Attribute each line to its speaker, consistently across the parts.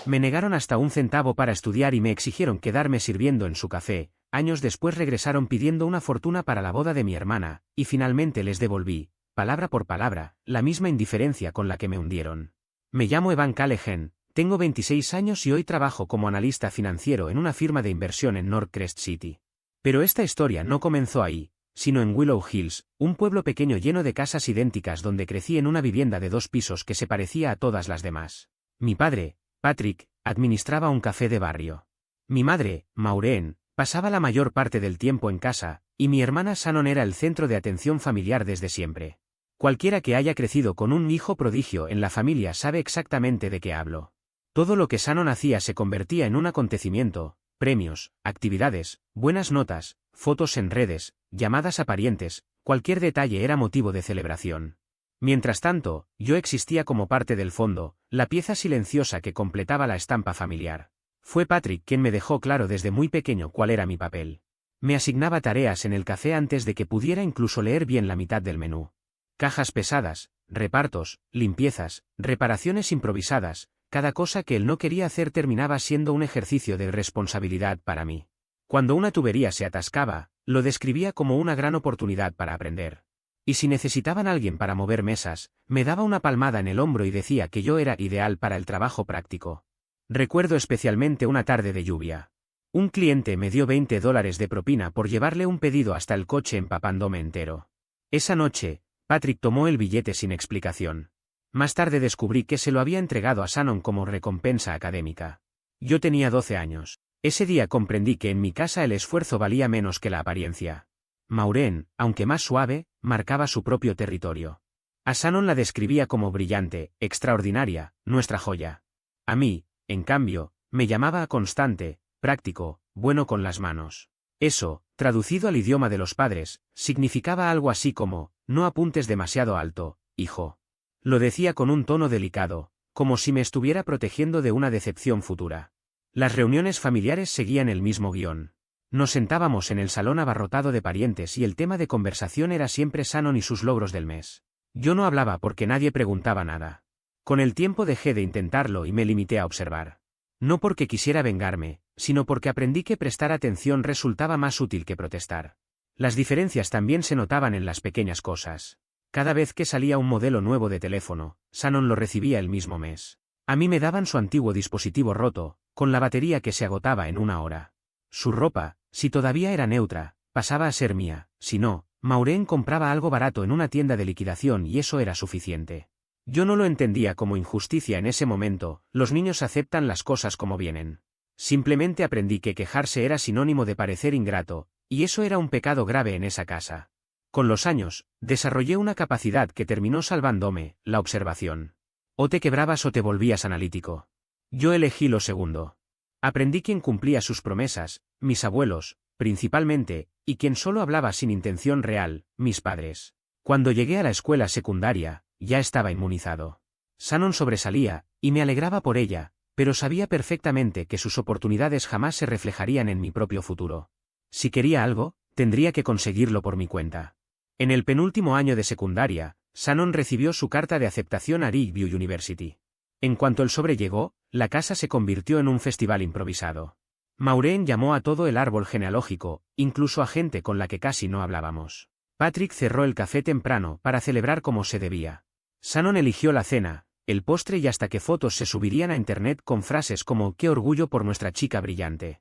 Speaker 1: Me negaron hasta un centavo para estudiar y me exigieron quedarme sirviendo en su café. Años después regresaron pidiendo una fortuna para la boda de mi hermana, y finalmente les devolví, palabra por palabra, la misma indiferencia con la que me hundieron. Me llamo Evan Callaghan, tengo 26 años y hoy trabajo como analista financiero en una firma de inversión en North Crest City. Pero esta historia no comenzó ahí, sino en Willow Hills, un pueblo pequeño lleno de casas idénticas donde crecí en una vivienda de 2 pisos que se parecía a todas las demás. Mi padre, Patrick, administraba un café de barrio. Mi madre, Maureen, pasaba la mayor parte del tiempo en casa, y mi hermana Shannon era el centro de atención familiar desde siempre. Cualquiera que haya crecido con un hijo prodigio en la familia sabe exactamente de qué hablo. Todo lo que Shannon hacía se convertía en un acontecimiento: premios, actividades, buenas notas, fotos en redes, llamadas a parientes, cualquier detalle era motivo de celebración. Mientras tanto, yo existía como parte del fondo, la pieza silenciosa que completaba la estampa familiar. Fue Patrick quien me dejó claro desde muy pequeño cuál era mi papel. Me asignaba tareas en el café antes de que pudiera incluso leer bien la mitad del menú. Cajas pesadas, repartos, limpiezas, reparaciones improvisadas, cada cosa que él no quería hacer terminaba siendo un ejercicio de responsabilidad para mí. Cuando una tubería se atascaba, lo describía como una gran oportunidad para aprender. Y si necesitaban a alguien para mover mesas, me daba una palmada en el hombro y decía que yo era ideal para el trabajo práctico. Recuerdo especialmente una tarde de lluvia. Un cliente me dio $20 de propina por llevarle un pedido hasta el coche empapándome entero. Esa noche, Patrick tomó el billete sin explicación. Más tarde descubrí que se lo había entregado a Shannon como recompensa académica. Yo tenía 12 años. Ese día comprendí que en mi casa el esfuerzo valía menos que la apariencia. Maureen, aunque más suave, marcaba su propio territorio. A Shannon la describía como brillante, extraordinaria, nuestra joya. A mí, en cambio, me llamaba constante, práctico, bueno con las manos. Eso, traducido al idioma de los padres, significaba algo así como: no apuntes demasiado alto, hijo. Lo decía con un tono delicado, como si me estuviera protegiendo de una decepción futura. Las reuniones familiares seguían el mismo guión. Nos sentábamos en el salón abarrotado de parientes y el tema de conversación era siempre Shannon y sus logros del mes. Yo no hablaba porque nadie preguntaba nada. Con el tiempo dejé de intentarlo y me limité a observar. No porque quisiera vengarme, sino porque aprendí que prestar atención resultaba más útil que protestar. Las diferencias también se notaban en las pequeñas cosas. Cada vez que salía un modelo nuevo de teléfono, Shannon lo recibía el mismo mes. A mí me daban su antiguo dispositivo roto, con la batería que se agotaba en 1 hora. Su ropa, si todavía era neutra, pasaba a ser mía; si no, Maureen compraba algo barato en una tienda de liquidación y eso era suficiente. Yo no lo entendía como injusticia en ese momento: los niños aceptan las cosas como vienen. Simplemente aprendí que quejarse era sinónimo de parecer ingrato, y eso era un pecado grave en esa casa. Con los años, desarrollé una capacidad que terminó salvándome: la observación. O te quebrabas o te volvías analítico. Yo elegí lo segundo. Aprendí quién cumplía sus promesas: mis abuelos, principalmente, y quien solo hablaba sin intención real: mis padres. Cuando llegué a la escuela secundaria, ya estaba inmunizado. Shannon sobresalía, y me alegraba por ella, pero sabía perfectamente que sus oportunidades jamás se reflejarían en mi propio futuro. Si quería algo, tendría que conseguirlo por mi cuenta. En el penúltimo año de secundaria, Shannon recibió su carta de aceptación a Ridgeview University. En cuanto el sobre llegó, la casa se convirtió en un festival improvisado. Maureen llamó a todo el árbol genealógico, incluso a gente con la que casi no hablábamos. Patrick cerró el café temprano para celebrar como se debía. Shannon eligió la cena, el postre y hasta que fotos se subirían a internet con frases como: «¡Qué orgullo por nuestra chica brillante!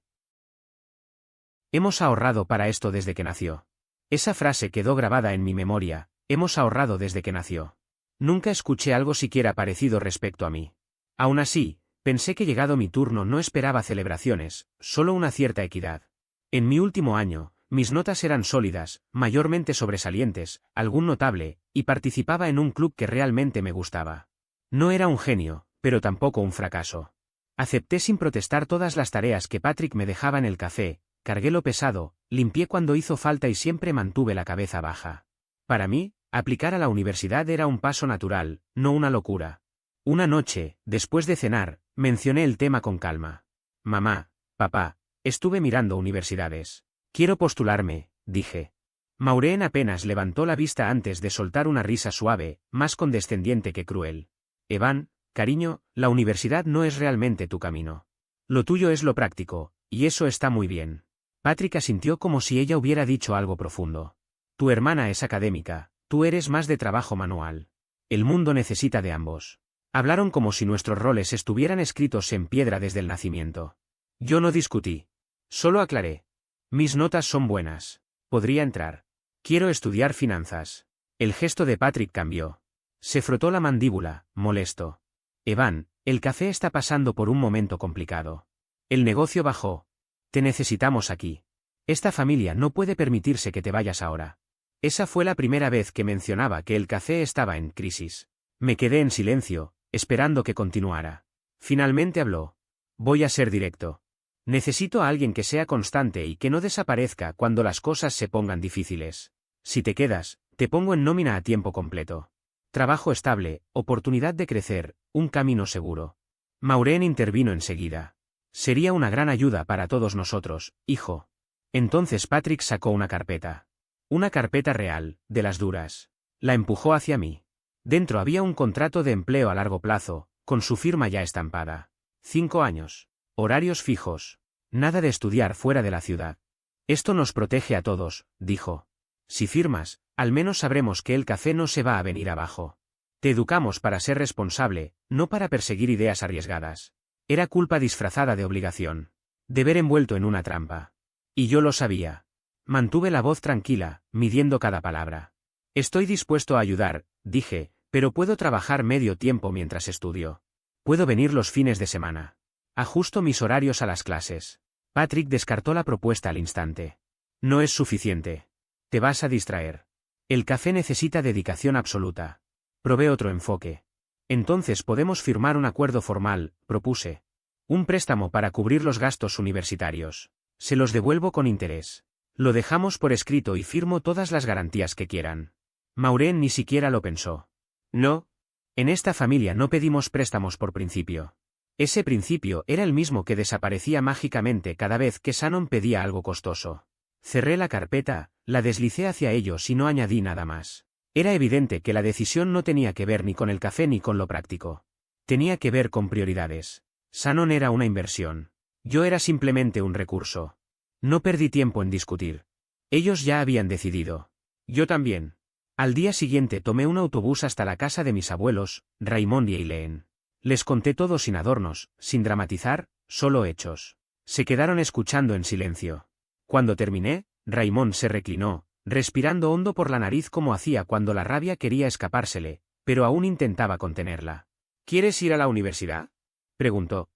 Speaker 1: Hemos ahorrado para esto desde que nació». Esa frase quedó grabada en mi memoria: hemos ahorrado desde que nació. Nunca escuché algo siquiera parecido respecto a mí. Aún así, pensé que llegado mi turno no esperaba celebraciones, solo una cierta equidad. En mi último año, mis notas eran sólidas, mayormente sobresalientes, algún notable, y participaba en un club que realmente me gustaba. No era un genio, pero tampoco un fracaso. Acepté sin protestar todas las tareas que Patrick me dejaba en el café, cargué lo pesado, limpié cuando hizo falta y siempre mantuve la cabeza baja. Para mí, aplicar a la universidad era un paso natural, no una locura. Una noche, después de cenar, mencioné el tema con calma. «Mamá, papá, estuve mirando universidades. Quiero postularme», dije. Maureen apenas levantó la vista antes de soltar una risa suave, más condescendiente que cruel. «Evan, Cariño, la universidad no es realmente tu camino. Lo tuyo es lo práctico, y eso está muy bien. Patrick asintió como si ella hubiera dicho algo profundo. Tu hermana es académica, tú eres más de trabajo manual. El mundo necesita de ambos. Hablaron como si nuestros roles estuvieran escritos en piedra desde el nacimiento. Yo no discutí. Solo aclaré. Mis notas son buenas. Podría entrar. Quiero estudiar finanzas. El gesto de Patrick cambió. Se frotó la mandíbula, molesto. Evan, el café está pasando por un momento complicado. El negocio bajó. Te necesitamos aquí. Esta familia no puede permitirse que te vayas ahora. Esa fue la primera vez que mencionaba que el café estaba en crisis. Me quedé en silencio, esperando que continuara. Finalmente habló. Voy a ser directo. Necesito a alguien que sea constante y que no desaparezca cuando las cosas se pongan difíciles. Si te quedas, te pongo en nómina a tiempo completo. Trabajo estable, oportunidad de crecer, un camino seguro. Maureen intervino enseguida. Sería una gran ayuda para todos nosotros, hijo. Entonces Patrick sacó una carpeta. Una carpeta real, de las duras. La empujó hacia mí. Dentro había un contrato de empleo a largo plazo, con su firma ya estampada. 5 años. Horarios fijos. Nada de estudiar fuera de la ciudad. Esto nos protege a todos, dijo. Si firmas, al menos sabremos que el café no se va a venir abajo. Te educamos para ser responsable, no para perseguir ideas arriesgadas. Era culpa disfrazada de obligación. De ver envuelto en una trampa. Y yo lo sabía. Mantuve la voz tranquila, midiendo cada palabra. Estoy dispuesto a ayudar, dije, pero puedo trabajar medio tiempo mientras estudio. Puedo venir los fines de semana. Ajusto mis horarios a las clases. Patrick descartó la propuesta al instante. No es suficiente. Te vas a distraer. El café necesita dedicación absoluta. Probé otro enfoque. Entonces podemos firmar un acuerdo formal, propuse. Un préstamo para cubrir los gastos universitarios. Se los devuelvo con interés. Lo dejamos por escrito y firmo todas las garantías que quieran. Maureen ni siquiera lo pensó. No. En esta familia no pedimos préstamos por principio. Ese principio era el mismo que desaparecía mágicamente cada vez que Shannon pedía algo costoso. Cerré la carpeta, la deslicé hacia ellos y no añadí nada más. Era evidente que la decisión no tenía que ver ni con el café ni con lo práctico. Tenía que ver con prioridades. Shannon era una inversión. Yo era simplemente un recurso. No perdí tiempo en discutir. Ellos ya habían decidido. Yo también. Al día siguiente tomé un autobús hasta la casa de mis abuelos, Raymond y Eileen. Les conté todo sin adornos, sin dramatizar, solo hechos. Se quedaron escuchando en silencio. Cuando terminé, Raymond se reclinó, respirando hondo por la nariz como hacía cuando la rabia quería escapársele, pero aún intentaba contenerla. ¿Quieres ir a la universidad?, preguntó.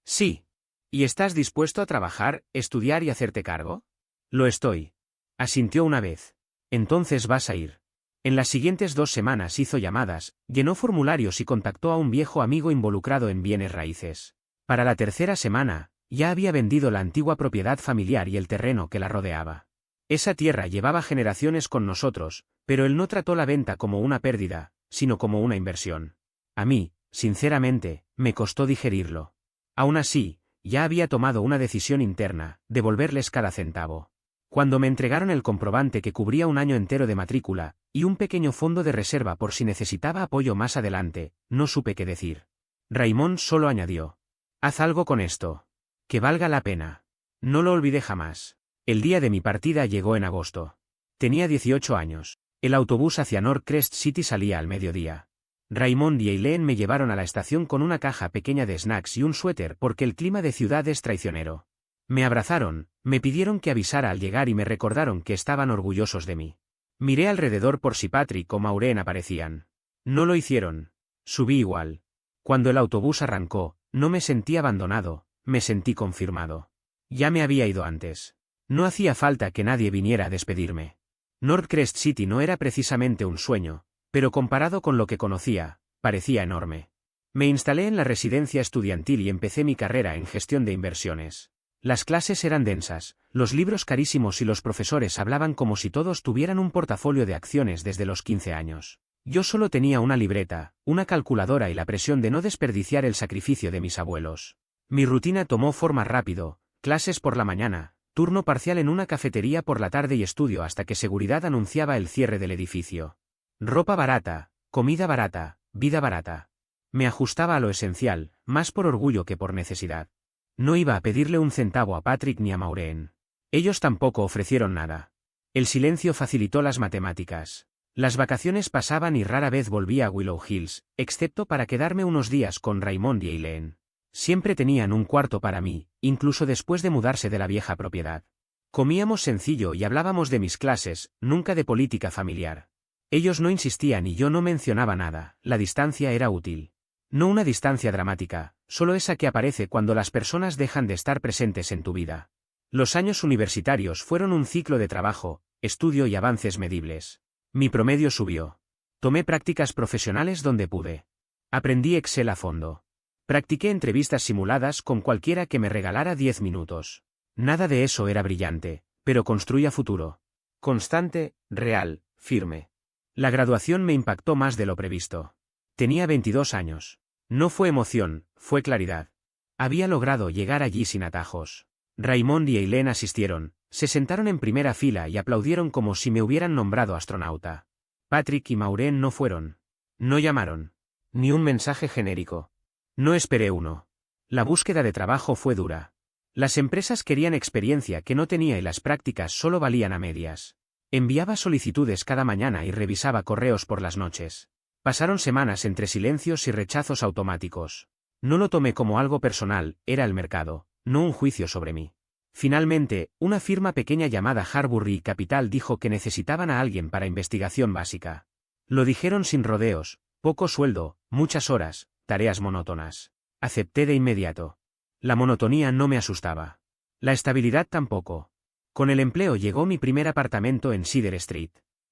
Speaker 1: Sí. ¿Y estás dispuesto a trabajar, estudiar y hacerte cargo? Lo estoy. Asintió una vez. Entonces vas a ir. En las siguientes 2 semanas hizo llamadas, llenó formularios y contactó a un viejo amigo involucrado en bienes raíces. Para la 3ª semana, ya había vendido la antigua propiedad familiar y el terreno que la rodeaba. Esa tierra llevaba generaciones con nosotros, pero él no trató la venta como una pérdida, sino como una inversión. A mí, sinceramente, me costó digerirlo. Aún así, ya había tomado una decisión interna, devolverles cada centavo. Cuando me entregaron el comprobante que cubría un año entero de matrícula, y un pequeño fondo de reserva por si necesitaba apoyo más adelante, no supe qué decir. Raymond solo añadió. Haz algo con esto. Que valga la pena. No lo olvidé jamás. El día de mi partida llegó en agosto. Tenía 18 años. El autobús hacia North Crest City salía al mediodía. Raymond y Eileen me llevaron a la estación con una caja pequeña de snacks y un suéter porque el clima de ciudad es traicionero. Me abrazaron, me pidieron que avisara al llegar y me recordaron que estaban orgullosos de mí. Miré alrededor por si Patrick o Maureen aparecían. No lo hicieron. Subí igual. Cuando el autobús arrancó, no me sentí abandonado, me sentí confirmado. Ya me había ido antes. No hacía falta que nadie viniera a despedirme. North Crest City no era precisamente un sueño, pero comparado con lo que conocía, parecía enorme. Me instalé en la residencia estudiantil y empecé mi carrera en gestión de inversiones. Las clases eran densas, los libros carísimos y los profesores hablaban como si todos tuvieran un portafolio de acciones desde los 15 años. Yo solo tenía una libreta, una calculadora y la presión de no desperdiciar el sacrificio de mis abuelos. Mi rutina tomó forma rápido, clases por la mañana, turno parcial en una cafetería por la tarde y estudio hasta que seguridad anunciaba el cierre del edificio. Ropa barata, comida barata, vida barata. Me ajustaba a lo esencial, más por orgullo que por necesidad. No iba a pedirle un centavo a Patrick ni a Maureen. Ellos tampoco ofrecieron nada. El silencio facilitó las matemáticas. Las vacaciones pasaban y rara vez volvía a Willow Hills, excepto para quedarme unos días con Raymond y Eileen. Siempre tenían un cuarto para mí, incluso después de mudarse de la vieja propiedad. Comíamos sencillo y hablábamos de mis clases, nunca de política familiar. Ellos no insistían y yo no mencionaba nada, la distancia era útil. No una distancia dramática, solo esa que aparece cuando las personas dejan de estar presentes en tu vida. Los años universitarios fueron un ciclo de trabajo, estudio y avances medibles. Mi promedio subió. Tomé prácticas profesionales donde pude. Aprendí Excel a fondo. Practiqué entrevistas simuladas con cualquiera que me regalara 10 minutos. Nada de eso era brillante, pero construía futuro. Constante, real, firme. La graduación me impactó más de lo previsto. Tenía 22 años. No fue emoción, fue claridad. Había logrado llegar allí sin atajos. Raymond y Eileen asistieron, se sentaron en primera fila y aplaudieron como si me hubieran nombrado astronauta. Patrick y Maureen no fueron. No llamaron. Ni un mensaje genérico. No esperé uno. La búsqueda de trabajo fue dura. Las empresas querían experiencia que no tenía y las prácticas solo valían a medias. Enviaba solicitudes cada mañana y revisaba correos por las noches. Pasaron semanas entre silencios y rechazos automáticos. No lo tomé como algo personal, era el mercado, no un juicio sobre mí. Finalmente, una firma pequeña llamada Harbury Capital dijo que necesitaban a alguien para investigación básica. Lo dijeron sin rodeos, poco sueldo, muchas horas, tareas monótonas. Acepté de inmediato. La monotonía no me asustaba. La estabilidad tampoco. Con el empleo llegó mi primer apartamento en Cedar Street.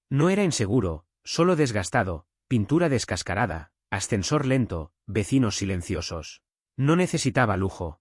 Speaker 1: No era inseguro, solo desgastado, pintura descascarada, ascensor lento, vecinos silenciosos. No necesitaba lujo.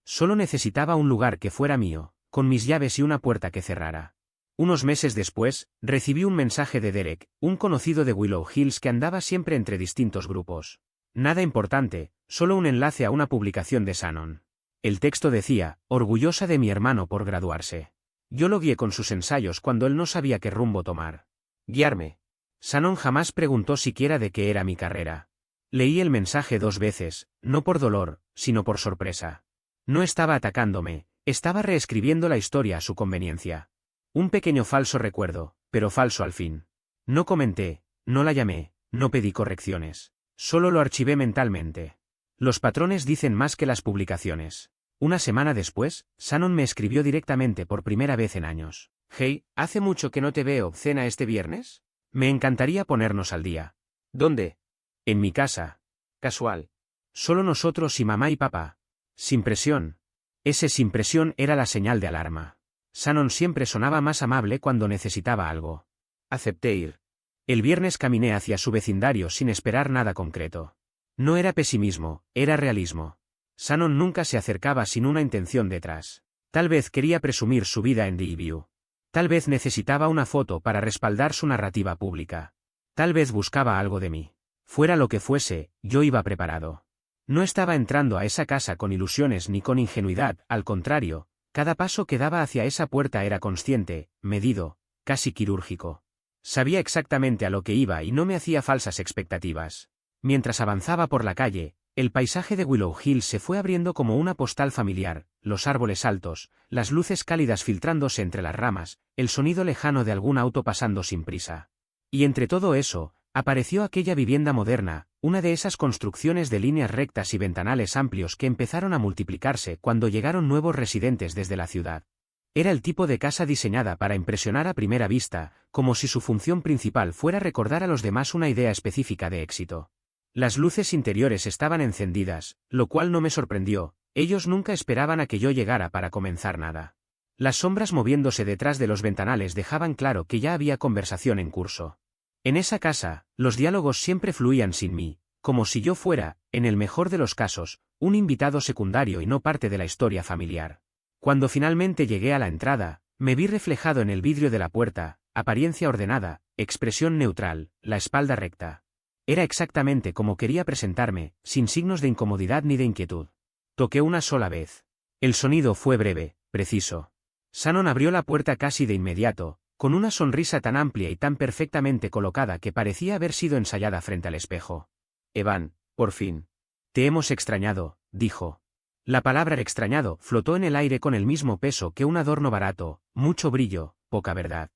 Speaker 1: Solo necesitaba un lugar que fuera mío, con mis llaves y una puerta que cerrara. Unos meses después, recibí un mensaje de Derek, un conocido de Willow Hills que andaba siempre entre distintos grupos. Nada importante, solo un enlace a una publicación de Shannon. El texto decía, orgullosa de mi hermano por graduarse. Yo lo guié con sus ensayos cuando él no sabía qué rumbo tomar. Guiarme. Shannon jamás preguntó siquiera de qué era mi carrera. Leí el mensaje 2 veces, no por dolor, sino por sorpresa. No estaba atacándome, estaba reescribiendo la historia a su conveniencia. Un pequeño falso recuerdo, pero falso al fin. No comenté, no la llamé, no pedí correcciones. Solo lo archivé mentalmente. Los patrones dicen más que las publicaciones. Una semana después, Shannon me escribió directamente por primera vez en años. Hey, ¿hace mucho que no te veo? ¿Cena este viernes? Me encantaría ponernos al día. ¿Dónde? En mi casa. Casual. Solo nosotros y mamá y papá. Sin presión. Ese sin presión era la señal de alarma. Shannon siempre sonaba más amable cuando necesitaba algo. Acepté ir. El viernes caminé hacia su vecindario sin esperar nada concreto. No era pesimismo, era realismo. Shannon nunca se acercaba sin una intención detrás. Tal vez quería presumir su vida en D-View. Tal vez necesitaba una foto para respaldar su narrativa pública. Tal vez buscaba algo de mí. Fuera lo que fuese, yo iba preparado. No estaba entrando a esa casa con ilusiones ni con ingenuidad, al contrario, cada paso que daba hacia esa puerta era consciente, medido, casi quirúrgico. Sabía exactamente a lo que iba y no me hacía falsas expectativas. Mientras avanzaba por la calle, el paisaje de Willow Hills se fue abriendo como una postal familiar, los árboles altos, las luces cálidas filtrándose entre las ramas, el sonido lejano de algún auto pasando sin prisa. Y entre todo eso, apareció aquella vivienda moderna, una de esas construcciones de líneas rectas y ventanales amplios que empezaron a multiplicarse cuando llegaron nuevos residentes desde la ciudad. Era el tipo de casa diseñada para impresionar a primera vista, como si su función principal fuera recordar a los demás una idea específica de éxito. Las luces interiores estaban encendidas, lo cual no me sorprendió, ellos nunca esperaban a que yo llegara para comenzar nada. Las sombras moviéndose detrás de los ventanales dejaban claro que ya había conversación en curso. En esa casa, los diálogos siempre fluían sin mí, como si yo fuera, en el mejor de los casos, un invitado secundario y no parte de la historia familiar. Cuando finalmente llegué a la entrada, me vi reflejado en el vidrio de la puerta, apariencia ordenada, expresión neutral, la espalda recta. Era exactamente como quería presentarme, sin signos de incomodidad ni de inquietud. Toqué una sola vez. El sonido fue breve, preciso. Shannon abrió la puerta casi de inmediato, con una sonrisa tan amplia y tan perfectamente colocada que parecía haber sido ensayada frente al espejo. Evan, por fin. Te hemos extrañado, dijo. La palabra extrañado flotó en el aire con el mismo peso que un adorno barato, mucho brillo, poca verdad.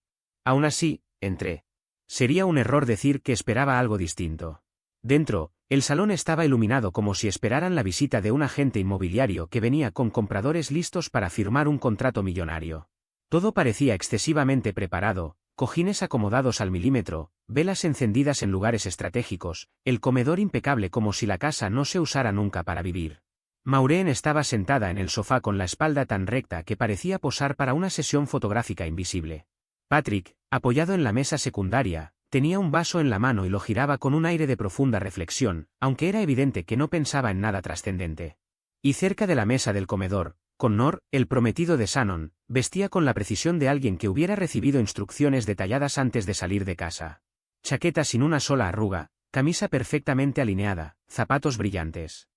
Speaker 1: Aún así, entré. Sería un error decir que esperaba algo distinto. Dentro, el salón estaba iluminado como si esperaran la visita de un agente inmobiliario que venía con compradores listos para firmar un contrato millonario. Todo parecía excesivamente preparado, cojines acomodados al milímetro, velas encendidas en lugares estratégicos, el comedor impecable como si la casa no se usara nunca para vivir. Maureen estaba sentada en el sofá con la espalda tan recta que parecía posar para una sesión fotográfica invisible. Patrick, apoyado en la mesa secundaria, tenía un vaso en la mano y lo giraba con un aire de profunda reflexión, aunque era evidente que no pensaba en nada trascendente. Y cerca de la mesa del comedor, Connor, el prometido de Shannon, vestía con la precisión de alguien que hubiera recibido instrucciones detalladas antes de salir de casa. Chaqueta sin una sola arruga, camisa perfectamente alineada, zapatos brillantes.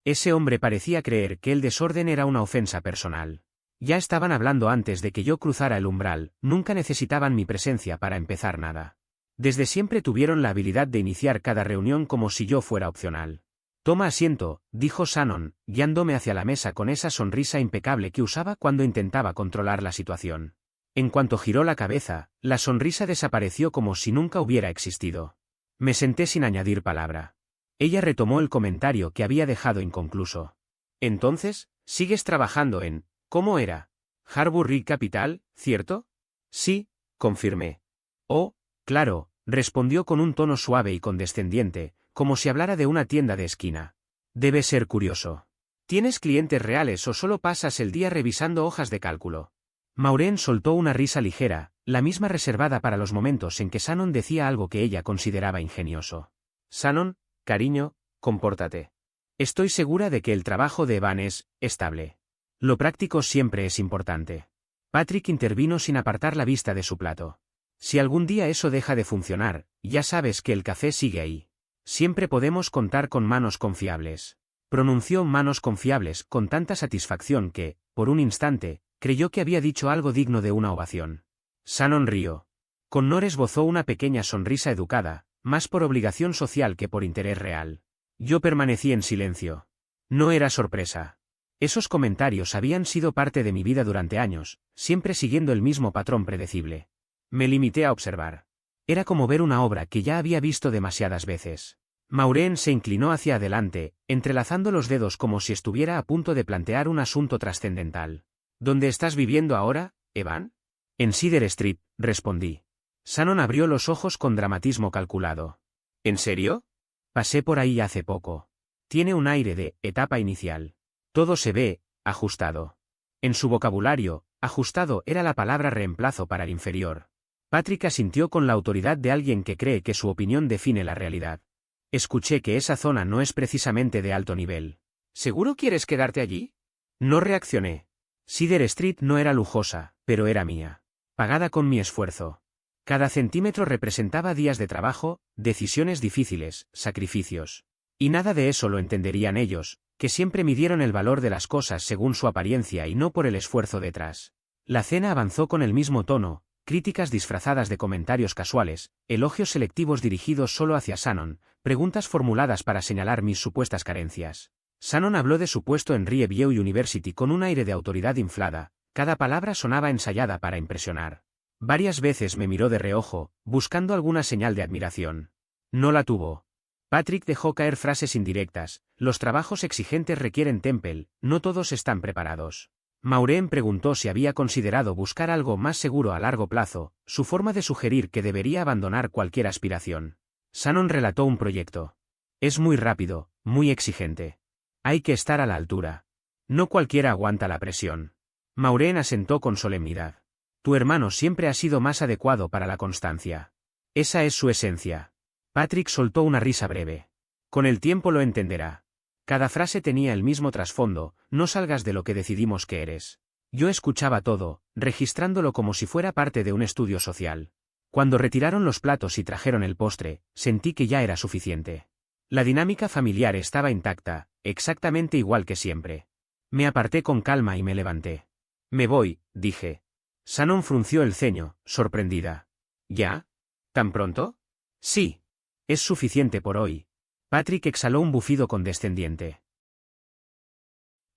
Speaker 1: Ese hombre parecía creer que el desorden era una ofensa personal. Ya estaban hablando antes de que yo cruzara el umbral, nunca necesitaban mi presencia para empezar nada. Desde siempre tuvieron la habilidad de iniciar cada reunión como si yo fuera opcional. Toma asiento, dijo Shannon, guiándome hacia la mesa con esa sonrisa impecable que usaba cuando intentaba controlar la situación. En cuanto giró la cabeza, la sonrisa desapareció como si nunca hubiera existido. Me senté sin añadir palabra. Ella retomó el comentario que había dejado inconcluso. Entonces, ¿sigues trabajando en, cómo era? Harbour Creek Capital, ¿cierto? Sí, confirmé. Oh, claro, respondió con un tono suave y condescendiente, como si hablara de una tienda de esquina. Debe ser curioso. ¿Tienes clientes reales o solo pasas el día revisando hojas de cálculo? Maureen soltó una risa ligera, la misma reservada para los momentos en que Shannon decía algo que ella consideraba ingenioso. Shannon, cariño, compórtate. Estoy segura de que el trabajo de Evan es estable. Lo práctico siempre es importante. Patrick intervino sin apartar la vista de su plato. Si algún día eso deja de funcionar, ya sabes que el café sigue ahí. Siempre podemos contar con manos confiables. Pronunció manos confiables con tanta satisfacción que, por un instante, creyó que había dicho algo digno de una ovación. Shannon rió. Connor esbozó una pequeña sonrisa educada, más por obligación social que por interés real. Yo permanecí en silencio. No era sorpresa. Esos comentarios habían sido parte de mi vida durante años, siempre siguiendo el mismo patrón predecible. Me limité a observar. Era como ver una obra que ya había visto demasiadas veces. Maureen se inclinó hacia adelante, entrelazando los dedos como si estuviera a punto de plantear un asunto trascendental. ¿Dónde estás viviendo ahora, Evan? En Cedar Street, respondí. Shannon abrió los ojos con dramatismo calculado. ¿En serio? Pasé por ahí hace poco. Tiene un aire de etapa inicial. Todo se ve ajustado. En su vocabulario, ajustado era la palabra reemplazo para el inferior. Patrick asintió con la autoridad de alguien que cree que su opinión define la realidad. Escuché que esa zona no es precisamente de alto nivel. ¿Seguro quieres quedarte allí? No reaccioné. Cedar Street no era lujosa, pero era mía. Pagada con mi esfuerzo. Cada centímetro representaba días de trabajo, decisiones difíciles, sacrificios. Y nada de eso lo entenderían ellos, que siempre midieron el valor de las cosas según su apariencia y no por el esfuerzo detrás. La cena avanzó con el mismo tono, críticas disfrazadas de comentarios casuales, elogios selectivos dirigidos solo hacia Shannon, preguntas formuladas para señalar mis supuestas carencias. Shannon habló de su puesto en Riverview University con un aire de autoridad inflada, cada palabra sonaba ensayada para impresionar. Varias veces me miró de reojo, buscando alguna señal de admiración. No la tuvo. Patrick dejó caer frases indirectas, los trabajos exigentes requieren Temple, no todos están preparados. Maureen preguntó si había considerado buscar algo más seguro a largo plazo, su forma de sugerir que debería abandonar cualquier aspiración. Shannon relató un proyecto. Es muy rápido, muy exigente. Hay que estar a la altura. No cualquiera aguanta la presión. Maureen asentó con solemnidad. Tu hermano siempre ha sido más adecuado para la constancia. Esa es su esencia. Patrick soltó una risa breve. Con el tiempo lo entenderá. Cada frase tenía el mismo trasfondo, no salgas de lo que decidimos que eres. Yo escuchaba todo, registrándolo como si fuera parte de un estudio social. Cuando retiraron los platos y trajeron el postre, sentí que ya era suficiente. La dinámica familiar estaba intacta, exactamente igual que siempre. Me aparté con calma y me levanté. Me voy, dije. Shannon frunció el ceño, sorprendida. ¿Ya? ¿Tan pronto? Sí. Es suficiente por hoy. Patrick exhaló un bufido condescendiente.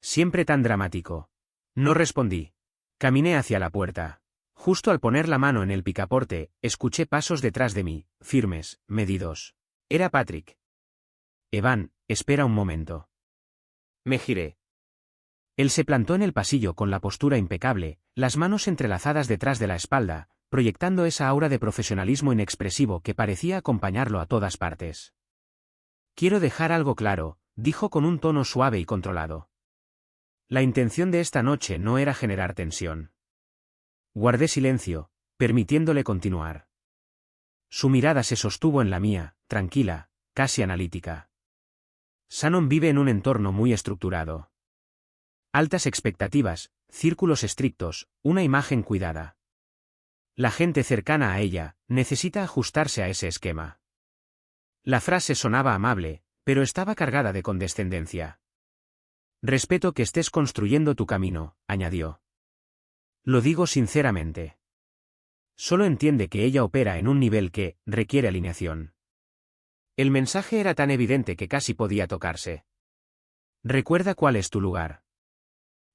Speaker 1: Siempre tan dramático. No respondí. Caminé hacia la puerta. Justo al poner la mano en el picaporte, escuché pasos detrás de mí, firmes, medidos. Era Patrick. Evan, espera un momento. Me giré. Él se plantó en el pasillo con la postura impecable, las manos entrelazadas detrás de la espalda, proyectando esa aura de profesionalismo inexpresivo que parecía acompañarlo a todas partes. Quiero dejar algo claro, dijo con un tono suave y controlado. La intención de esta noche no era generar tensión. Guardé silencio, permitiéndole continuar. Su mirada se sostuvo en la mía, tranquila, casi analítica. Shannon vive en un entorno muy estructurado. Altas expectativas, círculos estrictos, una imagen cuidada. La gente cercana a ella necesita ajustarse a ese esquema. La frase sonaba amable, pero estaba cargada de condescendencia. Respeto que estés construyendo tu camino, añadió. Lo digo sinceramente. Solo entiende que ella opera en un nivel que requiere alineación. El mensaje era tan evidente que casi podía tocarse. Recuerda cuál es tu lugar.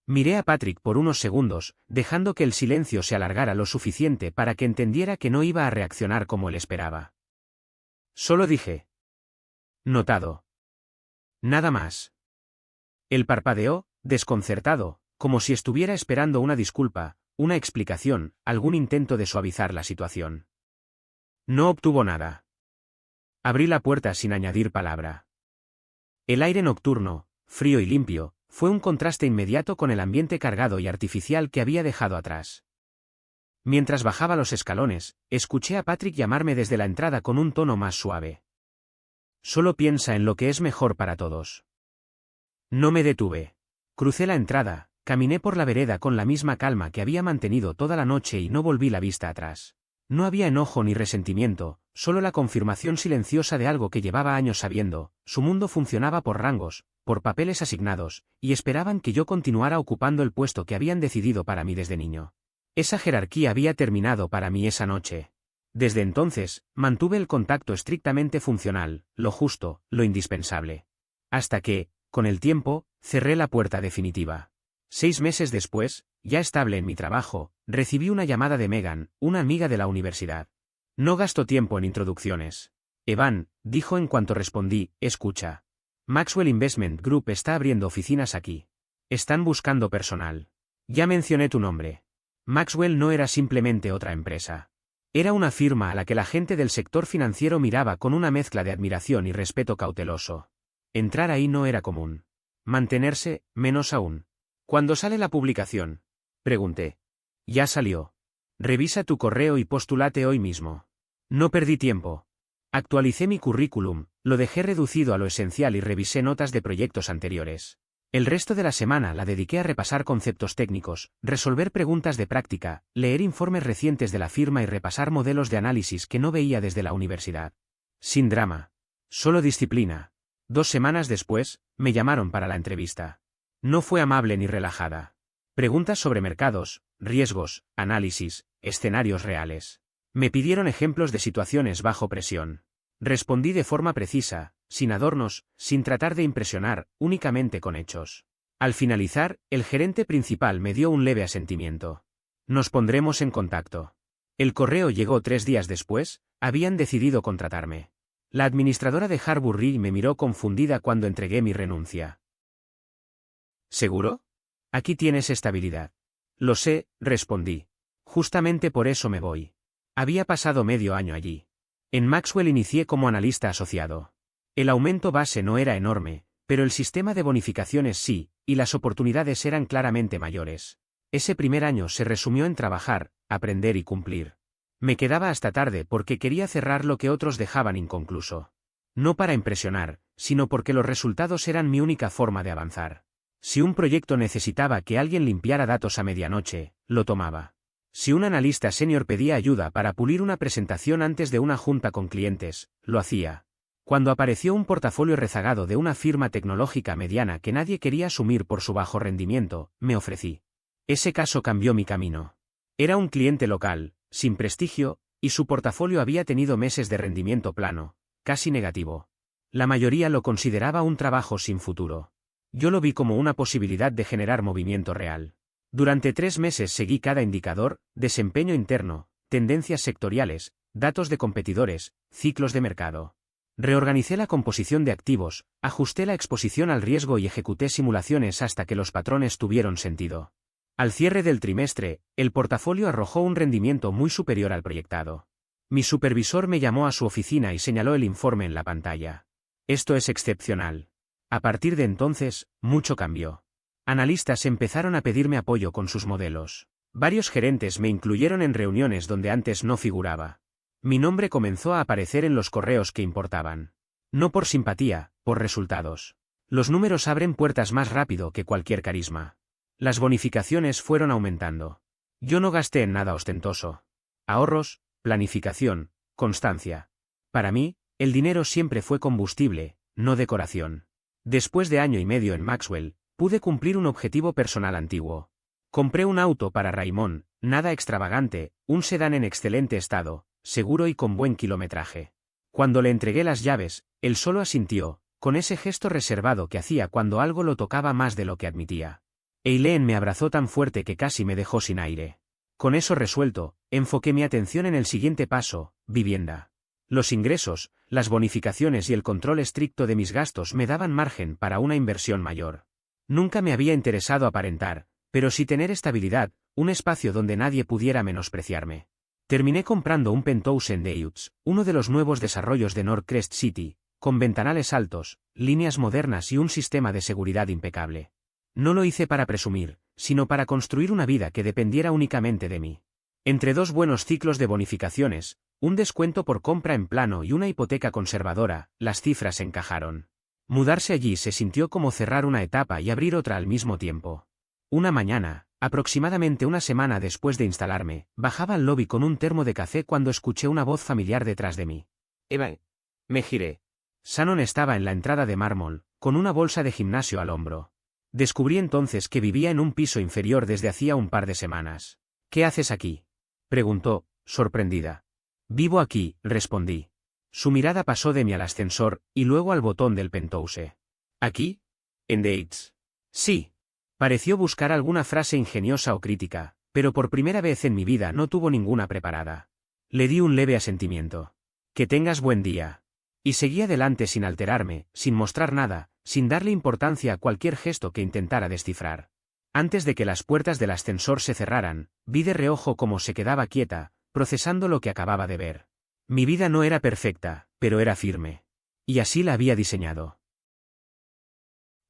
Speaker 1: Miré a Patrick por unos segundos, dejando que el silencio se alargara lo suficiente para que entendiera que no iba a reaccionar como él esperaba. Solo dije. Notado. Nada más. Él parpadeó, desconcertado, como si estuviera esperando una disculpa, una explicación, algún intento de suavizar la situación. No obtuvo nada. Abrí la puerta sin añadir palabra. El aire nocturno, frío y limpio, fue un contraste inmediato con el ambiente cargado y artificial que había dejado atrás. Mientras bajaba los escalones, escuché a Patrick llamarme desde la entrada con un tono más suave. Solo piensa en lo que es mejor para todos. No me detuve. Crucé la entrada, caminé por la vereda con la misma calma que había mantenido toda la noche y no volví la vista atrás. No había enojo ni resentimiento, solo la confirmación silenciosa de algo que llevaba años sabiendo: su mundo funcionaba por rangos, por papeles asignados, y esperaban que yo continuara ocupando el puesto que habían decidido para mí desde niño. Esa jerarquía había terminado para mí esa noche. Desde entonces, mantuve el contacto estrictamente funcional, lo justo, lo indispensable. Hasta que, con el tiempo, cerré la puerta definitiva. 6 meses después, ya estable en mi trabajo, recibí una llamada de Megan, una amiga de la universidad. No gasto tiempo en introducciones. Evan, dijo en cuanto respondí, escucha. Maxwell Investment Group está abriendo oficinas aquí. Están buscando personal. Ya mencioné tu nombre. Maxwell no era simplemente otra empresa. Era una firma a la que la gente del sector financiero miraba con una mezcla de admiración y respeto cauteloso. Entrar ahí no era común. Mantenerse, menos aún. ¿Cuándo sale la publicación? Pregunté. Ya salió. Revisa tu correo y postúlate hoy mismo. No perdí tiempo. Actualicé mi currículum, lo dejé reducido a lo esencial y revisé notas de proyectos anteriores. El resto de la semana la dediqué a repasar conceptos técnicos, resolver preguntas de práctica, leer informes recientes de la firma y repasar modelos de análisis que no veía desde la universidad. Sin drama. Solo disciplina. 2 semanas después, me llamaron para la entrevista. No fue amable ni relajada. Preguntas sobre mercados, riesgos, análisis, escenarios reales. Me pidieron ejemplos de situaciones bajo presión. Respondí de forma precisa, sin adornos, sin tratar de impresionar, únicamente con hechos. Al finalizar, el gerente principal me dio un leve asentimiento. Nos pondremos en contacto. El correo llegó 3 días después, habían decidido contratarme. La administradora de Harbury me miró confundida cuando entregué mi renuncia. ¿Seguro? Aquí tienes estabilidad. Lo sé, respondí. Justamente por eso me voy. Había pasado medio año allí. En Maxwell inicié como analista asociado. El aumento base no era enorme, pero el sistema de bonificaciones sí, y las oportunidades eran claramente mayores. Ese primer año se resumió en trabajar, aprender y cumplir. Me quedaba hasta tarde porque quería cerrar lo que otros dejaban inconcluso. No para impresionar, sino porque los resultados eran mi única forma de avanzar. Si un proyecto necesitaba que alguien limpiara datos a medianoche, lo tomaba. Si un analista senior pedía ayuda para pulir una presentación antes de una junta con clientes, lo hacía. Cuando apareció un portafolio rezagado de una firma tecnológica mediana que nadie quería asumir por su bajo rendimiento, me ofrecí. Ese caso cambió mi camino. Era un cliente local, sin prestigio, y su portafolio había tenido meses de rendimiento plano, casi negativo. La mayoría lo consideraba un trabajo sin futuro. Yo lo vi como una posibilidad de generar movimiento real. Durante 3 meses seguí cada indicador, desempeño interno, tendencias sectoriales, datos de competidores, ciclos de mercado. Reorganicé la composición de activos, ajusté la exposición al riesgo y ejecuté simulaciones hasta que los patrones tuvieron sentido. Al cierre del trimestre, el portafolio arrojó un rendimiento muy superior al proyectado. Mi supervisor me llamó a su oficina y señaló el informe en la pantalla. Esto es excepcional. A partir de entonces, mucho cambió. Analistas empezaron a pedirme apoyo con sus modelos. Varios gerentes me incluyeron en reuniones donde antes no figuraba. Mi nombre comenzó a aparecer en los correos que importaban. No por simpatía, por resultados. Los números abren puertas más rápido que cualquier carisma. Las bonificaciones fueron aumentando. Yo no gasté en nada ostentoso. Ahorros, planificación, constancia. Para mí, el dinero siempre fue combustible, no decoración. Después de año y medio en Maxwell, pude cumplir un objetivo personal antiguo. Compré un auto para Raymond, nada extravagante, un sedán en excelente estado, seguro y con buen kilometraje. Cuando le entregué las llaves, él solo asintió, con ese gesto reservado que hacía cuando algo lo tocaba más de lo que admitía. Eileen me abrazó tan fuerte que casi me dejó sin aire. Con eso resuelto, enfoqué mi atención en el siguiente paso, vivienda. Los ingresos, las bonificaciones y el control estricto de mis gastos me daban margen para una inversión mayor. Nunca me había interesado aparentar, pero sí tener estabilidad, un espacio donde nadie pudiera menospreciarme. Terminé comprando un penthouse en Deutz, uno de los nuevos desarrollos de Northcrest City, con ventanales altos, líneas modernas y un sistema de seguridad impecable. No lo hice para presumir, sino para construir una vida que dependiera únicamente de mí. Entre 2 buenos ciclos de bonificaciones, un descuento por compra en plano y una hipoteca conservadora, las cifras encajaron. Mudarse allí se sintió como cerrar una etapa y abrir otra al mismo tiempo. Una mañana, aproximadamente una semana después de instalarme, bajaba al lobby con un termo de café cuando escuché una voz familiar detrás de mí. «Eva». Me giré. Shannon estaba en la entrada de mármol, con una bolsa de gimnasio al hombro. Descubrí entonces que vivía en un piso inferior desde hacía un par de semanas. «¿Qué haces aquí?», preguntó, sorprendida. «Vivo aquí», respondí. Su mirada pasó de mí al ascensor, y luego al botón del penthouse. «¿Aquí? ¿En Deutz?». «Sí». Pareció buscar alguna frase ingeniosa o crítica, pero por primera vez en mi vida no tuvo ninguna preparada. Le di un leve asentimiento. «Que tengas buen día». Y seguí adelante sin alterarme, sin mostrar nada, sin darle importancia a cualquier gesto que intentara descifrar. Antes de que las puertas del ascensor se cerraran, vi de reojo cómo se quedaba quieta, procesando lo que acababa de ver. Mi vida no era perfecta, pero era firme. Y así la había diseñado.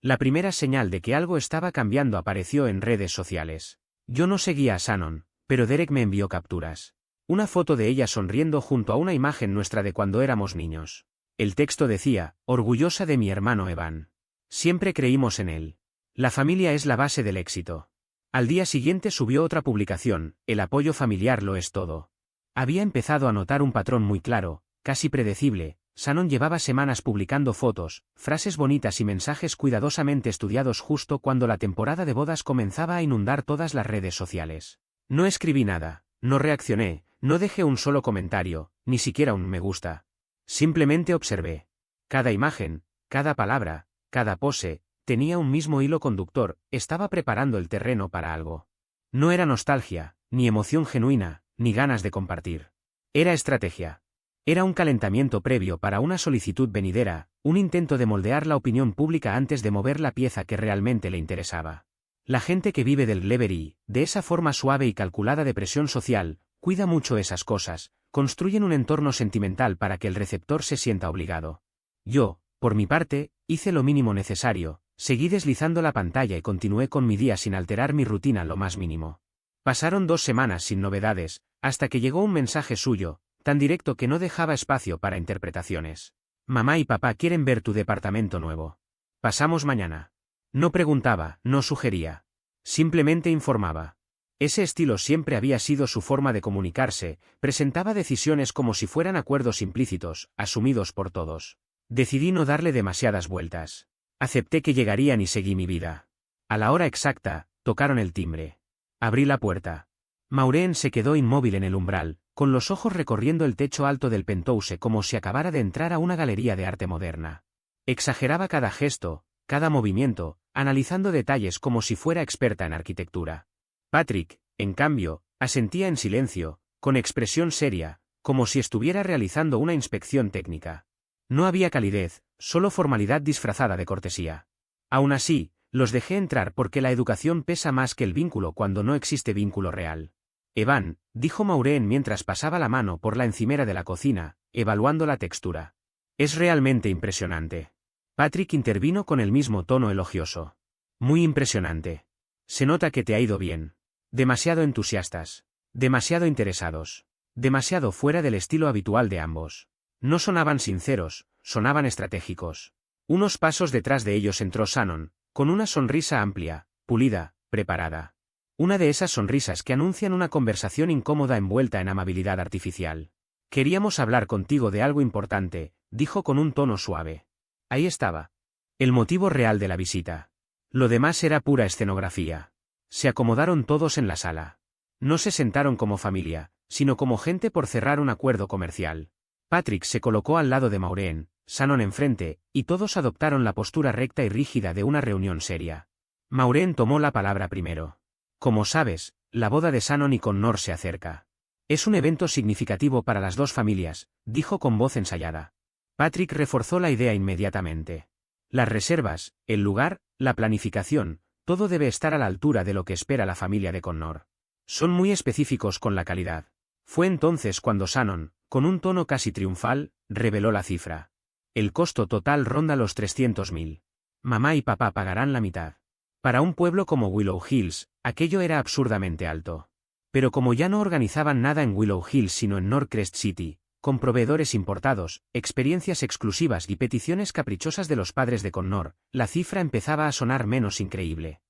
Speaker 1: La primera señal de que algo estaba cambiando apareció en redes sociales. Yo no seguía a Shannon, pero Derek me envió capturas. Una foto de ella sonriendo junto a una imagen nuestra de cuando éramos niños. El texto decía, orgullosa de mi hermano Evan. Siempre creímos en él. La familia es la base del éxito. Al día siguiente subió otra publicación, el apoyo familiar lo es todo. Había empezado a notar un patrón muy claro, casi predecible. Shannon llevaba semanas publicando fotos, frases bonitas y mensajes cuidadosamente estudiados justo cuando la temporada de bodas comenzaba a inundar todas las redes sociales. No escribí nada, no reaccioné, no dejé un solo comentario, ni siquiera un me gusta. Simplemente observé. Cada imagen, cada palabra, cada pose, tenía un mismo hilo conductor, estaba preparando el terreno para algo. No era nostalgia, ni emoción genuina, ni ganas de compartir. Era estrategia. Era un calentamiento previo para una solicitud venidera, un intento de moldear la opinión pública antes de mover la pieza que realmente le interesaba. La gente que vive del Glevery, de esa forma suave y calculada de presión social, cuida mucho esas cosas, construyen un entorno sentimental para que el receptor se sienta obligado. Yo, por mi parte, hice lo mínimo necesario, seguí deslizando la pantalla y continué con mi día sin alterar mi rutina lo más mínimo. Pasaron 2 semanas sin novedades, hasta que llegó un mensaje suyo, tan directo que no dejaba espacio para interpretaciones. Mamá y papá quieren ver tu departamento nuevo. Pasamos mañana. No preguntaba, no sugería. Simplemente informaba. Ese estilo siempre había sido su forma de comunicarse, presentaba decisiones como si fueran acuerdos implícitos, asumidos por todos. Decidí no darle demasiadas vueltas. Acepté que llegarían y seguí mi vida. A la hora exacta, tocaron el timbre. Abrí la puerta. Maureen se quedó inmóvil en el umbral, con los ojos recorriendo el techo alto del penthouse como si acabara de entrar a una galería de arte moderna. Exageraba cada gesto, cada movimiento, analizando detalles como si fuera experta en arquitectura. Patrick, en cambio, asentía en silencio, con expresión seria, como si estuviera realizando una inspección técnica. No había calidez, solo formalidad disfrazada de cortesía. Aún así, los dejé entrar porque la educación pesa más que el vínculo cuando no existe vínculo real. Evan, dijo Maureen mientras pasaba la mano por la encimera de la cocina, evaluando la textura. Es realmente impresionante. Patrick intervino con el mismo tono elogioso. Muy impresionante. Se nota que te ha ido bien. Demasiado entusiastas. Demasiado interesados. Demasiado fuera del estilo habitual de ambos. No sonaban sinceros, sonaban estratégicos. Unos pasos detrás de ellos entró Shannon, con una sonrisa amplia, pulida, preparada. Una de esas sonrisas que anuncian una conversación incómoda envuelta en amabilidad artificial. Queríamos hablar contigo de algo importante, dijo con un tono suave. Ahí estaba. El motivo real de la visita. Lo demás era pura escenografía. Se acomodaron todos en la sala. No se sentaron como familia, sino como gente por cerrar un acuerdo comercial. Patrick se colocó al lado de Maureen, Shannon enfrente, y todos adoptaron la postura recta y rígida de una reunión seria. Maureen tomó la palabra primero. Como sabes, la boda de Shannon y Connor se acerca. Es un evento significativo para las dos familias, dijo con voz ensayada. Patrick reforzó la idea inmediatamente. Las reservas, el lugar, la planificación, todo debe estar a la altura de lo que espera la familia de Connor. Son muy específicos con la calidad. Fue entonces cuando Shannon, con un tono casi triunfal, reveló la cifra. El costo total ronda los 300.000. Mamá y papá pagarán la mitad. Para un pueblo como Willow Hills, aquello era absurdamente alto. Pero como ya no organizaban nada en Willow Hills sino en Northcrest City, con proveedores importados, experiencias exclusivas y peticiones caprichosas de los padres de Connor, la cifra empezaba a sonar menos increíble.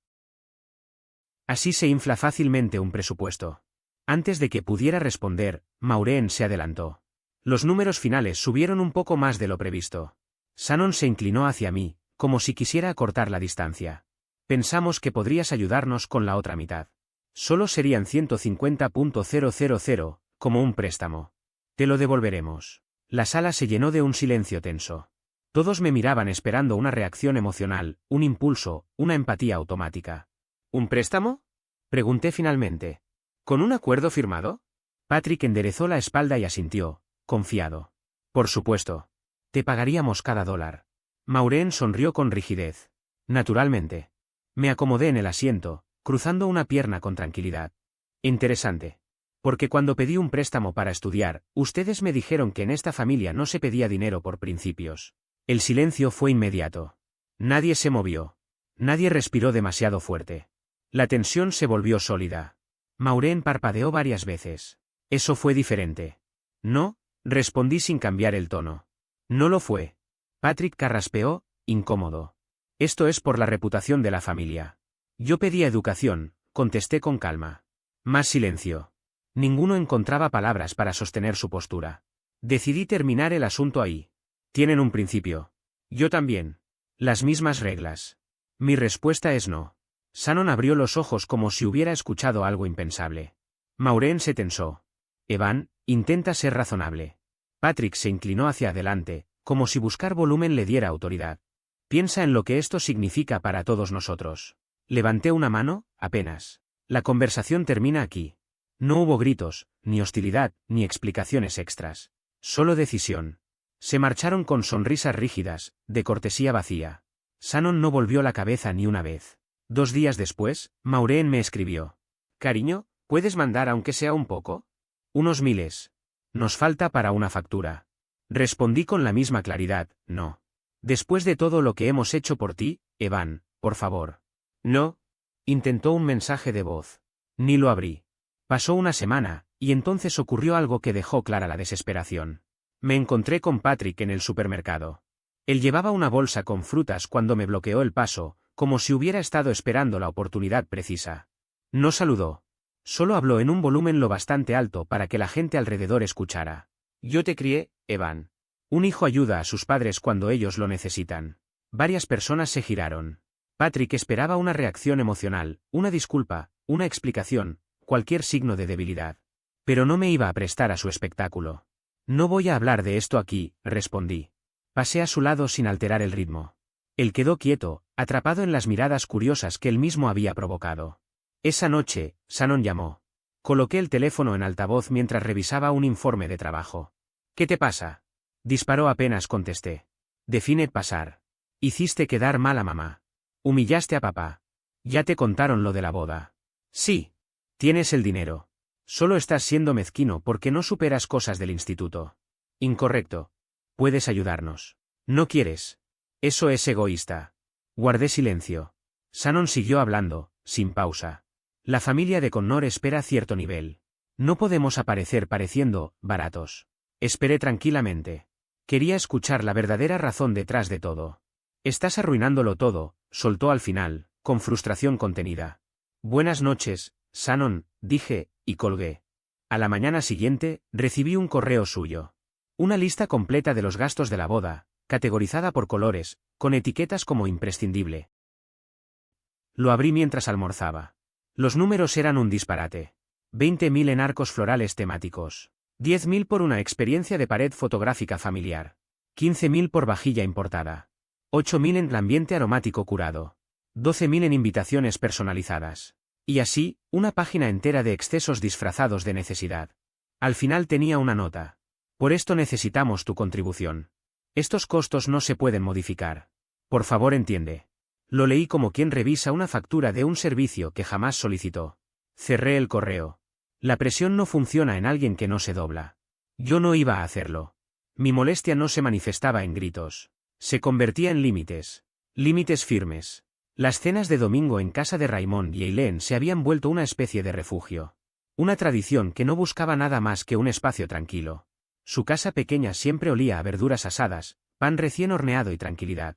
Speaker 1: Así se infla fácilmente un presupuesto. Antes de que pudiera responder, Maureen se adelantó. Los números finales subieron un poco más de lo previsto. Shannon se inclinó hacia mí, como si quisiera acortar la distancia. Pensamos que podrías ayudarnos con la otra mitad. Solo serían 150.000, como un préstamo. Te lo devolveremos. La sala se llenó de un silencio tenso. Todos me miraban esperando una reacción emocional, un impulso, una empatía automática. ¿Un préstamo? Pregunté finalmente. ¿Con un acuerdo firmado? Patrick enderezó la espalda y asintió, confiado. Por supuesto. Te pagaríamos cada dólar. Maureen sonrió con rigidez. Naturalmente. Me acomodé en el asiento, cruzando una pierna con tranquilidad. Interesante. Porque cuando pedí un préstamo para estudiar, ustedes me dijeron que en esta familia no se pedía dinero por principios. El silencio fue inmediato. Nadie se movió. Nadie respiró demasiado fuerte. La tensión se volvió sólida. Maureen parpadeó varias veces. Eso fue diferente. No, respondí sin cambiar el tono. No lo fue. Patrick carraspeó, incómodo. Esto es por la reputación de la familia. Yo pedía educación, contesté con calma. Más silencio. Ninguno encontraba palabras para sostener su postura. Decidí terminar el asunto ahí. Tienen un principio. Yo también. Las mismas reglas. Mi respuesta es no. Shannon abrió los ojos como si hubiera escuchado algo impensable. Maureen se tensó. Evan, intenta ser razonable. Patrick se inclinó hacia adelante, como si buscar volumen le diera autoridad. Piensa en lo que esto significa para todos nosotros. Levanté una mano, apenas. La conversación termina aquí. No hubo gritos, ni hostilidad, ni explicaciones extras. Solo decisión. Se marcharon con sonrisas rígidas, de cortesía vacía. Shannon no volvió la cabeza ni una vez. 2 días después, Maureen me escribió. Cariño, ¿puedes mandar aunque sea un poco? Unos miles. Nos falta para una factura. Respondí con la misma claridad, no. Después de todo lo que hemos hecho por ti, Evan, por favor. No. Intentó un mensaje de voz. Ni lo abrí. Pasó una semana, y entonces ocurrió algo que dejó clara la desesperación. Me encontré con Patrick en el supermercado. Él llevaba una bolsa con frutas cuando me bloqueó el paso, como si hubiera estado esperando la oportunidad precisa. No saludó. Solo habló en un volumen lo bastante alto para que la gente alrededor escuchara. Yo te crié, Evan. Un hijo ayuda a sus padres cuando ellos lo necesitan. Varias personas se giraron. Patrick esperaba una reacción emocional, una disculpa, una explicación, cualquier signo de debilidad. Pero no me iba a prestar a su espectáculo. No voy a hablar de esto aquí, respondí. Pasé a su lado sin alterar el ritmo. Él quedó quieto, atrapado en las miradas curiosas que él mismo había provocado. Esa noche, Shannon llamó. Coloqué el teléfono en altavoz mientras revisaba un informe de trabajo. ¿Qué te pasa? Disparó apenas contesté. Define pasar. Hiciste quedar mal a mamá. Humillaste a papá. Ya te contaron lo de la boda. Sí. Tienes el dinero. Solo estás siendo mezquino porque no superas cosas del instituto. Incorrecto. Puedes ayudarnos. No quieres. Eso es egoísta. Guardé silencio. Shannon siguió hablando, sin pausa. La familia de Connor espera cierto nivel. No podemos aparecer pareciendo baratos. Esperé tranquilamente. Quería escuchar la verdadera razón detrás de todo. Estás arruinándolo todo, soltó al final, con frustración contenida. Buenas noches, Shannon, dije, y colgué. A la mañana siguiente, recibí un correo suyo. Una lista completa de los gastos de la boda, categorizada por colores, con etiquetas como imprescindible. Lo abrí mientras almorzaba. Los números eran un disparate. 20.000 en arcos florales temáticos. 10.000 por una experiencia de pared fotográfica familiar. 15.000 por vajilla importada. 8.000 en ambiente aromático curado. 12.000 en invitaciones personalizadas. Y así, una página entera de excesos disfrazados de necesidad. Al final tenía una nota. Por esto necesitamos tu contribución. Estos costos no se pueden modificar. Por favor, entiende. Lo leí como quien revisa una factura de un servicio que jamás solicitó. Cerré el correo. La presión no funciona en alguien que no se dobla. Yo no iba a hacerlo. Mi molestia no se manifestaba en gritos. Se convertía en límites. Límites firmes. Las cenas de domingo en casa de Raymond y Eileen se habían vuelto una especie de refugio. Una tradición que no buscaba nada más que un espacio tranquilo. Su casa pequeña siempre olía a verduras asadas, pan recién horneado y tranquilidad.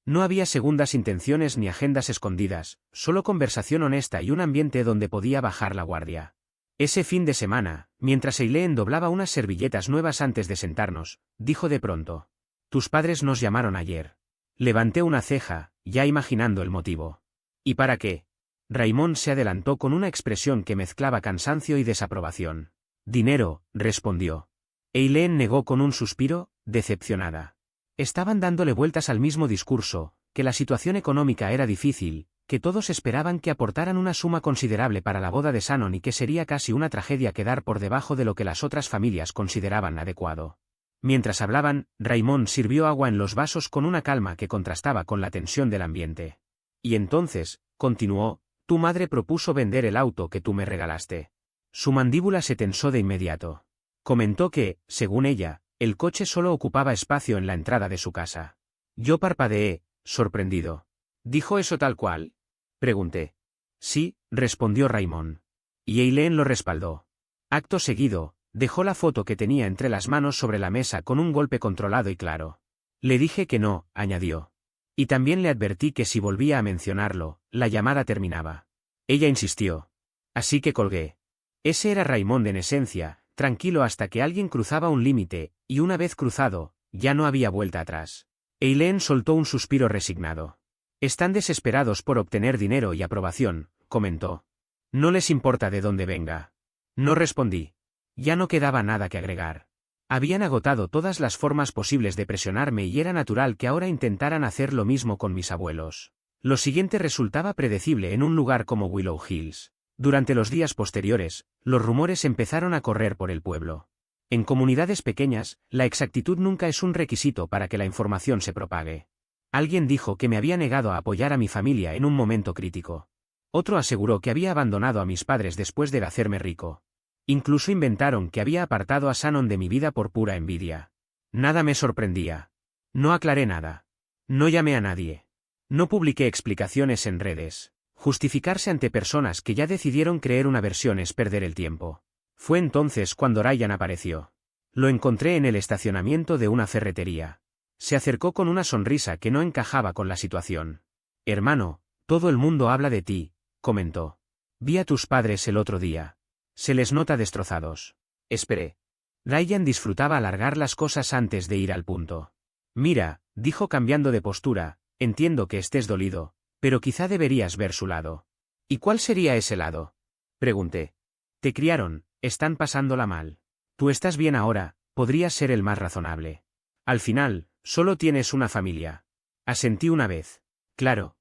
Speaker 1: No había segundas intenciones ni agendas escondidas, solo conversación honesta y un ambiente donde podía bajar la guardia. Ese fin de semana, mientras Eileen doblaba unas servilletas nuevas antes de sentarnos, dijo de pronto. Tus padres nos llamaron ayer. Levanté una ceja, ya imaginando el motivo. ¿Y para qué? Raymond se adelantó con una expresión que mezclaba cansancio y desaprobación. Dinero, respondió. Eileen negó con un suspiro, decepcionada. Estaban dándole vueltas al mismo discurso, que la situación económica era difícil, que todos esperaban que aportaran una suma considerable para la boda de Shannon y que sería casi una tragedia quedar por debajo de lo que las otras familias consideraban adecuado. Mientras hablaban, Raymond sirvió agua en los vasos con una calma que contrastaba con la tensión del ambiente. Y entonces, continuó, tu madre propuso vender el auto que tú me regalaste. Su mandíbula se tensó de inmediato. Comentó que, según ella, el coche solo ocupaba espacio en la entrada de su casa. Yo parpadeé, sorprendido. ¿Dijo eso tal cual? Pregunté. Sí, respondió Raymond. Y Eileen lo respaldó. Acto seguido, dejó la foto que tenía entre las manos sobre la mesa con un golpe controlado y claro. Le dije que no, añadió. Y también le advertí que si volvía a mencionarlo, la llamada terminaba. Ella insistió. Así que colgué. Ese era Raymond en esencia, tranquilo hasta que alguien cruzaba un límite, y una vez cruzado, ya no había vuelta atrás. Eileen soltó un suspiro resignado. Están desesperados por obtener dinero y aprobación, comentó. No les importa de dónde venga. No respondí. Ya no quedaba nada que agregar. Habían agotado todas las formas posibles de presionarme y era natural que ahora intentaran hacer lo mismo con mis abuelos. Lo siguiente resultaba predecible en un lugar como Willow Hills. Durante los días posteriores, los rumores empezaron a correr por el pueblo. En comunidades pequeñas, la exactitud nunca es un requisito para que la información se propague. Alguien dijo que me había negado a apoyar a mi familia en un momento crítico. Otro aseguró que había abandonado a mis padres después de hacerme rico. Incluso inventaron que había apartado a Shannon de mi vida por pura envidia. Nada me sorprendía. No aclaré nada. No llamé a nadie. No publiqué explicaciones en redes. Justificarse ante personas que ya decidieron creer una versión es perder el tiempo. Fue entonces cuando Ryan apareció. Lo encontré en el estacionamiento de una ferretería. Se acercó con una sonrisa que no encajaba con la situación. Hermano, todo el mundo habla de ti, comentó. Vi a tus padres el otro día. Se les nota destrozados. Esperé. Ryan disfrutaba alargar las cosas antes de ir al punto. Mira, dijo cambiando de postura, entiendo que estés dolido, pero quizá deberías ver su lado. ¿Y cuál sería ese lado? Pregunté. Te criaron, Están pasándola mal. Tú estás bien ahora, podrías ser el más razonable. Al final, solo tienes una familia. Asentí una vez. Claro.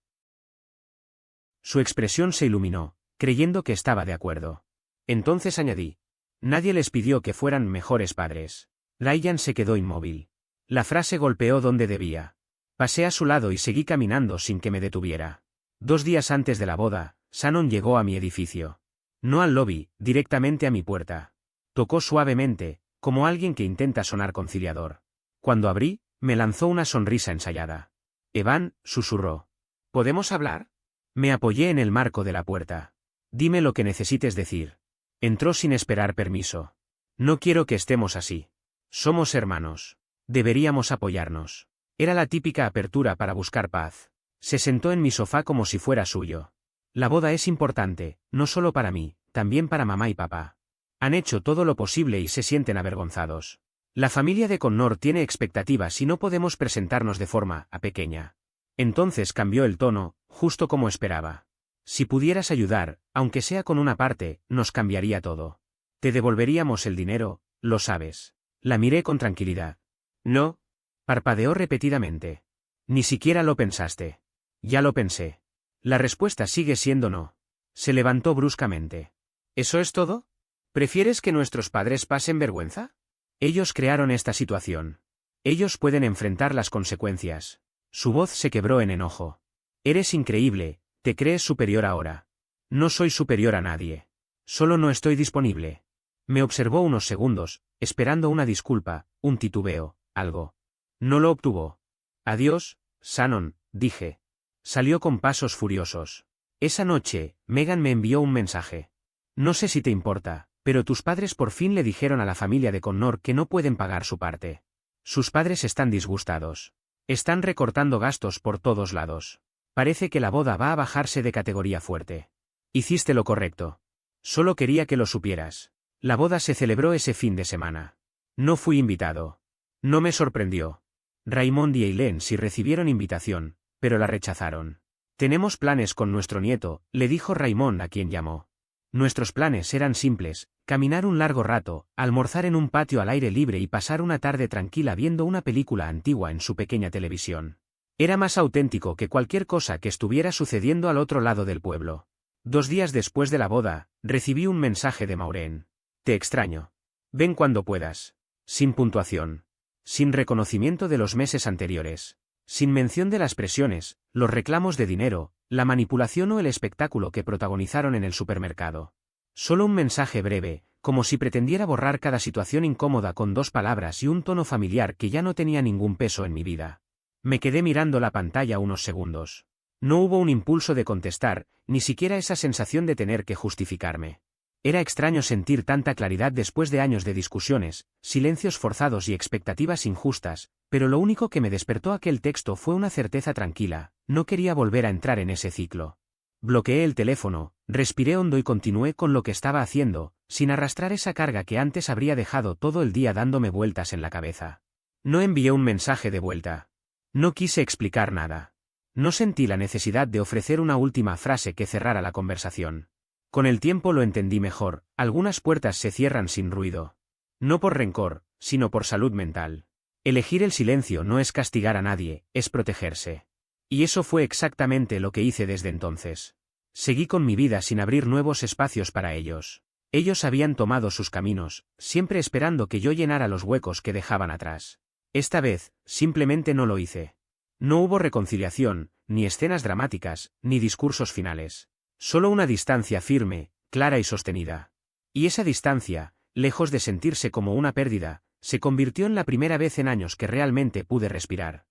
Speaker 1: Su expresión se iluminó, creyendo que estaba de acuerdo. Entonces añadí. Nadie les pidió que fueran mejores padres. Ryan se quedó inmóvil. La frase golpeó donde debía. Pasé a su lado y seguí caminando sin que me detuviera. 2 días antes de la boda, Shannon llegó a mi edificio. No al lobby, directamente a mi puerta. Tocó suavemente, como alguien que intenta sonar conciliador. Cuando abrí, me lanzó una sonrisa ensayada. Evan, susurró. ¿Podemos hablar? Me apoyé en el marco de la puerta. Dime lo que necesites decir. Entró sin esperar permiso. No quiero que estemos así. Somos hermanos. Deberíamos apoyarnos. Era la típica apertura para buscar paz. Se sentó en mi sofá como si fuera suyo. La boda es importante, no solo para mí, también para mamá y papá. Han hecho todo lo posible y se sienten avergonzados. La familia de Connor tiene expectativas y no podemos presentarnos de forma pequeña. Entonces cambió el tono, justo como esperaba. Si pudieras ayudar, aunque sea con una parte, nos cambiaría todo. Te devolveríamos el dinero, lo sabes. La miré con tranquilidad. No. Parpadeó repetidamente. Ni siquiera lo pensaste. Ya lo pensé. La respuesta sigue siendo no. Se levantó bruscamente. ¿Eso es todo? ¿Prefieres que nuestros padres pasen vergüenza? Ellos crearon esta situación. Ellos pueden enfrentar las consecuencias. Su voz se quebró en enojo. Eres increíble, te crees superior ahora. No soy superior a nadie. Solo no estoy disponible. Me observó unos segundos, esperando una disculpa, un titubeo, algo. No lo obtuvo. Adiós, Shannon, dije. Salió con pasos furiosos. Esa noche, Megan me envió un mensaje. No sé si te importa, pero tus padres por fin le dijeron a la familia de Connor que no pueden pagar su parte. Sus padres están disgustados. Están recortando gastos por todos lados. Parece que la boda va a bajarse de categoría fuerte. Hiciste lo correcto. Solo quería que lo supieras. La boda se celebró ese fin de semana. No fui invitado. No me sorprendió. Raymond y Eileen sí recibieron invitación, pero la rechazaron. Tenemos planes con nuestro nieto, le dijo Raymond a quien llamó. Nuestros planes eran simples, caminar un largo rato, almorzar en un patio al aire libre y pasar una tarde tranquila viendo una película antigua en su pequeña televisión. Era más auténtico que cualquier cosa que estuviera sucediendo al otro lado del pueblo. 2 días después de la boda, recibí un mensaje de Maureen. Te extraño. Ven cuando puedas. Sin puntuación. Sin reconocimiento de los meses anteriores. Sin mención de las presiones, los reclamos de dinero, la manipulación o el espectáculo que protagonizaron en el supermercado. Solo un mensaje breve, como si pretendiera borrar cada situación incómoda con 2 palabras y un tono familiar que ya no tenía ningún peso en mi vida. Me quedé mirando la pantalla unos segundos. No hubo un impulso de contestar, ni siquiera esa sensación de tener que justificarme. Era extraño sentir tanta claridad después de años de discusiones, silencios forzados y expectativas injustas, pero lo único que me despertó aquel texto fue una certeza tranquila, no quería volver a entrar en ese ciclo. Bloqueé el teléfono, respiré hondo y continué con lo que estaba haciendo, sin arrastrar esa carga que antes habría dejado todo el día dándome vueltas en la cabeza. No envié un mensaje de vuelta. No quise explicar nada. No sentí la necesidad de ofrecer una última frase que cerrara la conversación. Con el tiempo lo entendí mejor, algunas puertas se cierran sin ruido. No por rencor, sino por salud mental. Elegir el silencio no es castigar a nadie, es protegerse. Y eso fue exactamente lo que hice desde entonces. Seguí con mi vida sin abrir nuevos espacios para ellos. Ellos habían tomado sus caminos, siempre esperando que yo llenara los huecos que dejaban atrás. Esta vez, simplemente no lo hice. No hubo reconciliación, ni escenas dramáticas, ni discursos finales. Solo una distancia firme, clara y sostenida. Y esa distancia, lejos de sentirse como una pérdida, se convirtió en la primera vez en años que realmente pude respirar.